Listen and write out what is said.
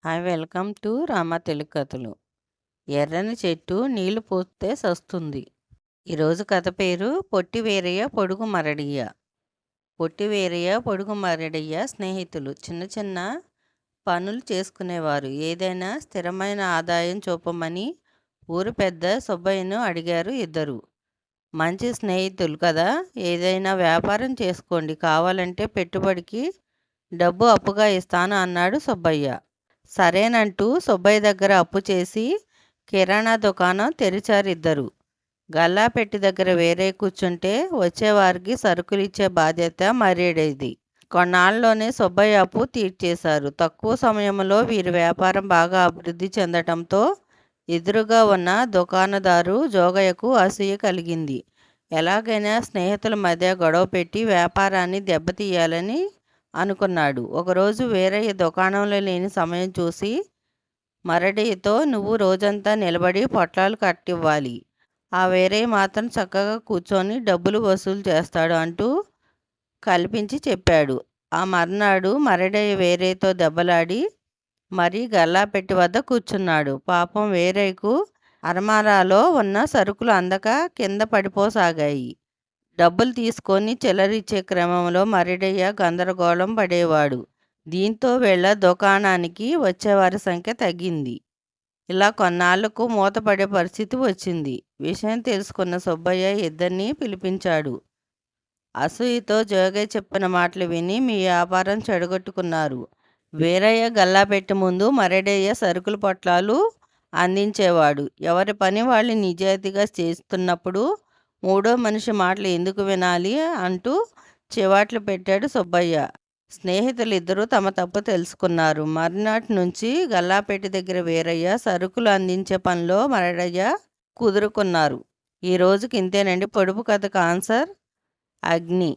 Hi welcome to Rama Telugu కథలు. ఎర్రని చెట్టు నీళ్లు పోస్తే సస్తుంది. ఈరోజు కథ పేరు పొట్టి వీరయ్య పొడుగు మరడయ్య. పొట్టి వీరయ్య పొడుగు మరడయ్య స్నేహితులు. చిన్న చిన్న పనులు చేసుకునేవారు. ఏదైనా స్థిరమైన ఆదాయం చూపమని ఊరు పెద్ద సుబ్బయ్యను అడిగారు ఇద్దరు. మంచి స్నేహితులు కదా, ఏదైనా వ్యాపారం చేసుకోండి, కావాలంటే పెట్టుబడికి డబ్బు అప్పుగా ఇస్తాను అన్నాడు సుబ్బయ్య. సరేనంటూ సుబ్బయ్య దగ్గర అప్పు చేసి కిరాణా దుకాణం తెరిచారిద్దరు. గల్లాపెట్టి దగ్గర వేరే కూర్చుంటే వచ్చేవారికి సరుకులు ఇచ్చే బాధ్యత మరేడేది. కొన్నాళ్ళలోనే సుబ్బయ్య అప్పు తీర్చేశారు. తక్కువ సమయంలో వీరి వ్యాపారం బాగా అభివృద్ధి చెందటంతో ఎదురుగా ఉన్న దుకాణదారు జోగయ్యకు అసూయ కలిగింది. ఎలాగైనా స్నేహితుల మధ్య గొడవ పెట్టి వ్యాపారాన్ని దెబ్బతీయాలని అనుకున్నాడు. ఒకరోజు వీరయ్య దుకాణంలో లేని సమయం చూసి మరడయ్యతో, నువ్వు రోజంతా నిలబడి పొట్లాలు కట్టివ్వాలి, ఆ వీరయ్య మాత్రం చక్కగా కూర్చొని డబ్బులు వసూలు చేస్తాడు అంటూ కల్పించి చెప్పాడు. ఆ మర్నాడు మరడయ్య వీరయ్యతో దెబ్బలాడి మరీ గల్లాపెట్టి వద్ద కూర్చున్నాడు. పాపం వీరయ్యకు అరమారాలో ఉన్న సరుకులు అందక కింద పడిపోసాగాయి. డబ్బులు తీసుకొని చిల్లరిచ్చే క్రమంలో మరడయ్య గందరగోళం పడేవాడు. దీంతో వీళ్ళ దుకాణానికి వచ్చేవారి సంఖ్య తగ్గింది. ఇలా కొన్నాళ్లకు మూతపడే పరిస్థితి వచ్చింది. విషయం తెలుసుకున్న సుబ్బయ్య ఇద్దరినీ పిలిపించాడు. అసూయతో జోగయ్య చెప్పిన మాటలు విని మీ వ్యాపారం చెడగొట్టుకున్నారు. వీరయ్య గల్లాపెట్టి ముందు మరడయ్య సరుకుల పొట్లాలు అందించేవాడు. ఎవరి పని వాళ్ళు నిజాయితీగా చేస్తున్నప్పుడు మూడో మనిషి మాటలు ఎందుకు వినాలి అంటూ చివాట్లు పెట్టాడు సుబ్బయ్య. స్నేహితులు ఇద్దరూ తమ తప్పు తెలుసుకున్నారు. మర్నాటి నుంచి గల్లాపెట్టి దగ్గర వీరయ్య, సరుకులు అందించే పనిలో మరడయ్య కుదురుకున్నారు. ఈ రోజుకి ఇంతేనండి. పొడుపు కథకు ఆన్సర్ అగ్ని.